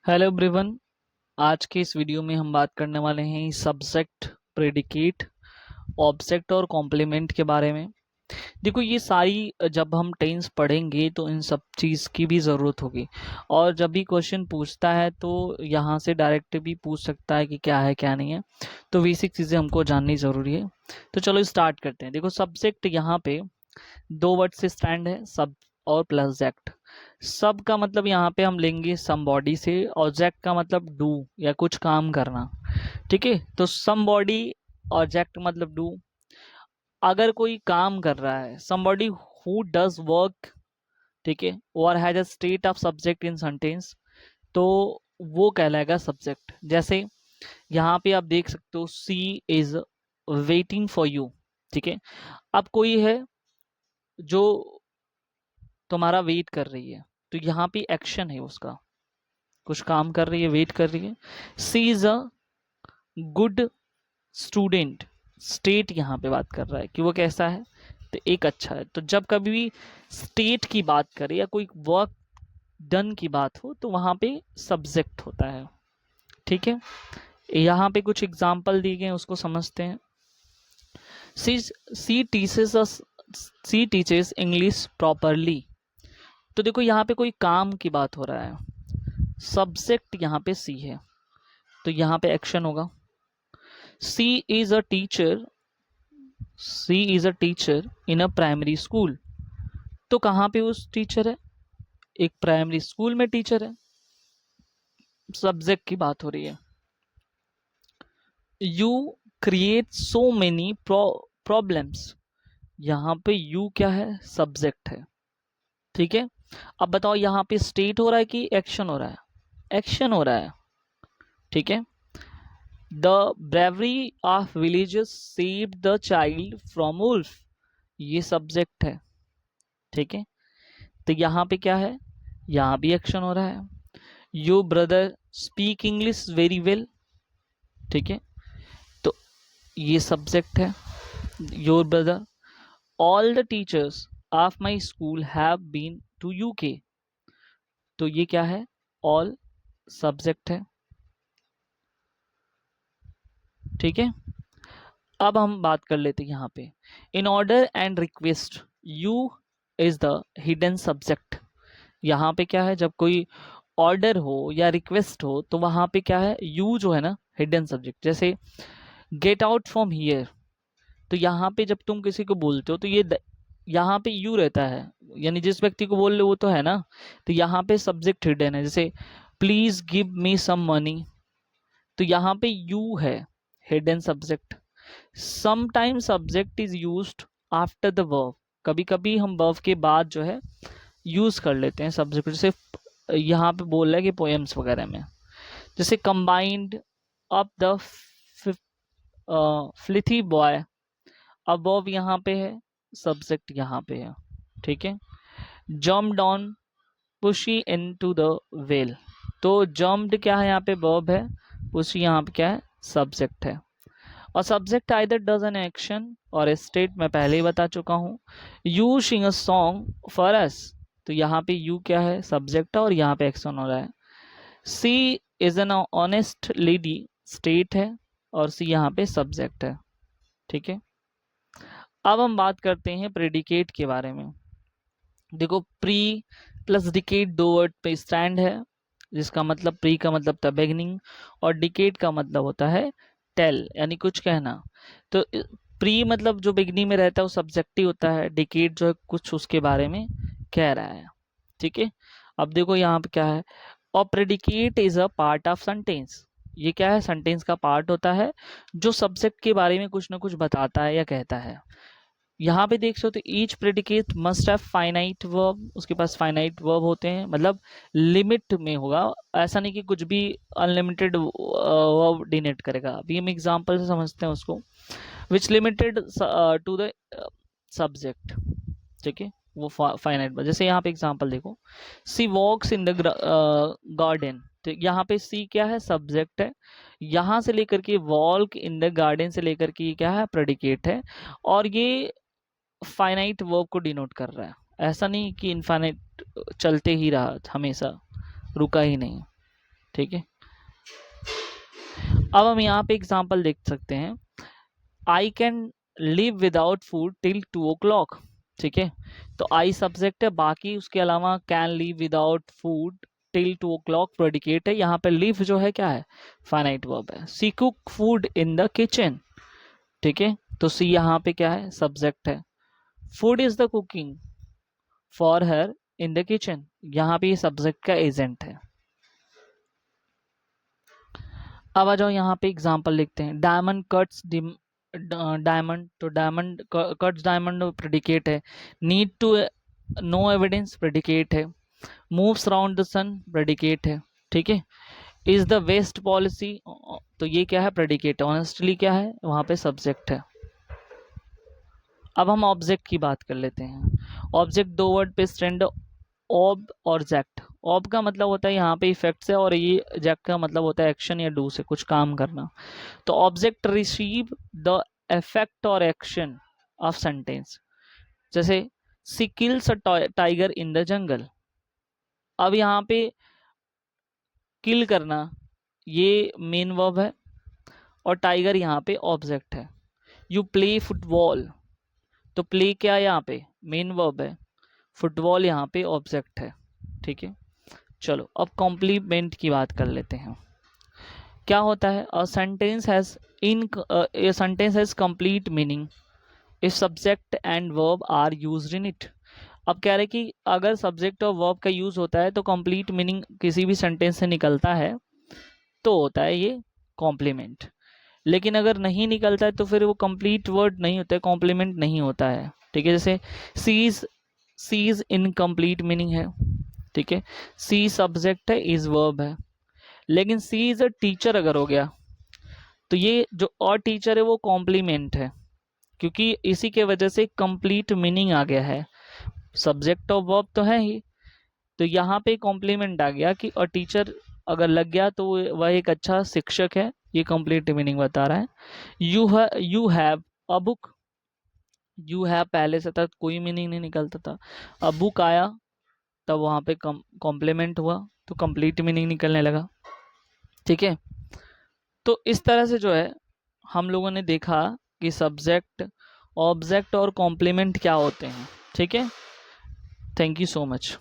Hello everyone. आज के इस वीडियो में हम बात करने वाले हैं सब्जेक्ट, प्रेडिकेट, ऑब्जेक्ट और कॉम्प्लीमेंट के बारे में। देखो, ये सारी जब हम टेंस पढ़ेंगे तो इन सब चीज़ की भी ज़रूरत होगी। और जब भी क्वेश्चन पूछता है तो यहाँ से डायरेक्ट भी पूछ सकता है कि क्या है क्या नहीं है। तो बेसिक चीज़ें हमको जाननी ज़रूरी है। तो चलो स्टार्ट करते हैं। देखो, सब्जेक्ट यहाँ पे दो वर्ड से स्टैंड है, सब और प्लस जेक्ट। सब का मतलब यहाँ पे हम लेंगे समबॉडी से, और जेक्ट का मतलब डू या कुछ काम करना। ठीक है, तो समबॉडी और जेक्ट मतलब डू। अगर कोई काम कर रहा है, समबॉडी हु डज वर्क, ठीक है, और has a state of subject in sentence, तो वो कहलाएगा सब्जेक्ट। जैसे यहाँ पे आप देख सकते हो, सी इज वेटिंग फॉर यू। ठीक है, अब कोई है जो तुम्हारा वेट कर रही है, तो यहाँ पे एक्शन है उसका, कुछ काम कर रही है, वेट कर रही है। She is a good student, state यहाँ पे बात कर रहा है कि वो कैसा है, तो एक अच्छा है। तो जब कभी भी स्टेट की बात करें या कोई वर्क डन की बात हो तो वहां पे सब्जेक्ट होता है। ठीक है, यहाँ पे कुछ एग्जाम्पल दिए गए हैं, उसको समझते हैं। सी सी टीचेस सी टीचेस इंग्लिश प्रॉपरली। तो देखो, यहाँ पे कोई काम की बात हो रहा है, सब्जेक्ट यहाँ पे सी है, तो यहाँ पे एक्शन होगा। She is a teacher, she is a teacher in a primary school. तो कहाँ पे उस टीचर है, एक प्राइमरी स्कूल में टीचर है, सब्जेक्ट की बात हो रही है। You create so many problems, यहाँ पे यू क्या है, सब्जेक्ट है। ठीक है, अब बताओ यहाँ पे स्टेट हो रहा है कि एक्शन हो रहा है, एक्शन हो रहा है। ठीक है, the bravery of villages saved the child from wolf, ये सब्जेक्ट है। ठीक है, तो यहाँ पे क्या है, यहाँ भी एक्शन हो रहा है। Your brother speak English very well. ठीक है, तो ये सब्जेक्ट है, your brother. All the teachers of my school have been to UK, तो ये क्या है, ऑल सब्जेक्ट है। ठीक है, अब हम बात कर लेते हैं यहाँ पे, in order and request, you is the hidden subject. यहाँ पे क्या है, जब कोई ऑर्डर हो या रिक्वेस्ट हो तो वहां पे क्या है, यू जो है ना, हिडन सब्जेक्ट। जैसे गेट आउट फ्रॉम हियर, तो यहाँ पे जब तुम किसी को बोलते हो तो ये यहाँ पे यू रहता है, यानी जिस व्यक्ति को बोल रहे हो वो तो है ना, तो यहाँ पे सब्जेक्ट हिडन है। जैसे please give me some money, तो यहाँ पे यू है, hidden subject. Sometime subject is used after the verb, कभी कभी हम वर्ब के बाद जो है यूज कर लेते हैं सब्जेक्ट। जैसे यहाँ पे बोल रहा है कि पोएम्स वगैरह में, जैसे combined up the filthy boy, अब वर्ब यहाँ पे है, सब्जेक्ट यहाँ पे है। ठीक है, jump down pussy into the well, तो जम्प्ड क्या है, यहाँ पे वर्ब है, पुशी यहाँ पे क्या है, सब्जेक्ट है। और subject either does an action और स्टेट मैं पहले ही बता चुका हूँ। You sing a song for us, तो यहाँ पे यू क्या है, सब्जेक्ट है, और यहाँ पे एक्शन हो रहा है। She is an honest lady, state है, और सी यहाँ पे सब्जेक्ट है। ठीक है, अब हम बात करते हैं प्रेडिकेट के बारे में। देखो, प्री प्लस डिकेट दो वर्ड पे स्टैंड है, जिसका मतलब प्री का मतलब था बिगिनिंग, और डिकेट का मतलब होता है टेल, यानी कुछ कहना। तो प्री मतलब जो बिगिनिंग में रहता है वो सब्जेक्ट ही होता है, डिकेट जो है कुछ उसके बारे में कह रहा है। ठीक है, अब देखो यहाँ पे क्या है, और predicate is a part of sentence, ये क्या है, सेंटेंस का पार्ट होता है जो सब्जेक्ट के बारे में कुछ ना कुछ बताता है या कहता है। यहाँ पे देख सकते हो, each predicate must have finite verb, उसके पास फाइनाइट वर्ब होते हैं, मतलब लिमिट में होगा, ऐसा नहीं कि कुछ भी अनलिमिटेड वर्ब डिनेट करेगा। अभी हम एग्जांपल से समझते हैं उसको, विच लिमिटेड टू द सब्जेक्ट। ठीक है, वो फाइनाइट वर्ब। जैसे यहाँ पे एग्जांपल देखो, सी वॉक्स इन द गार्डन, तो यहाँ पे सी क्या है, सब्जेक्ट है। यहाँ से लेकर के वॉक इन द गार्डन से लेकर के ये क्या है, प्रेडिकेट है। और ये फाइनाइट वर्ब को डिनोट कर रहा है, ऐसा नहीं कि इनफाइनाइट चलते ही रहा हमेशा, रुका ही नहीं। ठीक है। अब हम यहाँ पे एग्जाम्पल देख सकते हैं, I can live without food till 2 o'clock। ठीक है, तो आई सब्जेक्ट है, बाकी उसके अलावा can live without food till 2 o'clock predicate है। यहाँ पे लिव जो है क्या है, फाइनाइट वर्ब है। She cook food in the kitchen. ठीक है, तो सी यहाँ पे क्या है, सब्जेक्ट है। Food is the cooking for her in the kitchen, यहाँ पे सब्जेक्ट का एजेंट है। अब आ जाओ यहाँ पे एग्जाम्पल लिखते हैं, डायमंड कट्स डायमंड, तो डायमंड कट्स डायमंड प्रेडिकेट है। Need to know evidence predicate है। Moves around the sun predicate है। ठीक है, इज द वेस्ट पॉलिसी, तो ये क्या है, प्रेडिकेट है। ऑनेस्टली क्या है, वहां पे सब्जेक्ट है। अब हम ऑब्जेक्ट की बात कर लेते हैं। ऑब्जेक्ट दो वर्ड पे स्टैंड, ऑब और जेक्ट। ऑब का मतलब होता है यहाँ पे इफेक्ट से, और ये जेक्ट का मतलब होता है एक्शन या डू से, कुछ काम करना। तो ऑब्जेक्ट रिसीव द इफेक्ट और एक्शन ऑफ सेंटेंस। जैसे she kills a tiger in the jungle. अब यहाँ पे किल करना ये मेन वर्ब है, और टाइगर यहाँ पे ऑब्जेक्ट है। यू प्ले फुटबॉल, तो प्ले क्या है यहाँ पे, मेन वर्ब है। फुटबॉल यहाँ पे ऑब्जेक्ट है। ठीक है, चलो अब कॉम्प्लीमेंट की बात कर लेते हैं। क्या होता है, a sentence has complete meaning if subject and verb are used in it. अब कह रहे कि अगर सब्जेक्ट और वर्ब का यूज होता है तो कंप्लीट मीनिंग किसी भी सेंटेंस से निकलता है, तो होता है ये कॉम्प्लीमेंट। लेकिन अगर नहीं निकलता है तो फिर वो कंप्लीट वर्ड नहीं होता है, कॉम्प्लीमेंट नहीं होता है। ठीक है, जैसे सीज इनकम्प्लीट मीनिंग है। ठीक है, सी सब्जेक्ट है, इज वर्ब है। लेकिन सी इज अ टीचर अगर हो गया तो ये जो और टीचर है वो कॉम्प्लीमेंट है, क्योंकि इसी के वजह से कंप्लीट मीनिंग आ गया है। सब्जेक्ट और वर्ब तो है ही, तो यहाँ पे कॉम्प्लीमेंट आ गया कि और टीचर अगर लग गया तो वह एक अच्छा शिक्षक है, ये कंप्लीट मीनिंग बता रहा है। You have a book, you have पहले से था कोई मीनिंग नहीं निकलता था, अब बुक आया तब वहाँ पे कॉम्प्लीमेंट हुआ तो कंप्लीट मीनिंग निकलने लगा। ठीक है, तो इस तरह से जो है हम लोगों ने देखा कि सब्जेक्ट, ऑब्जेक्ट और कॉम्प्लीमेंट क्या होते हैं। ठीक है, थैंक यू सो मच।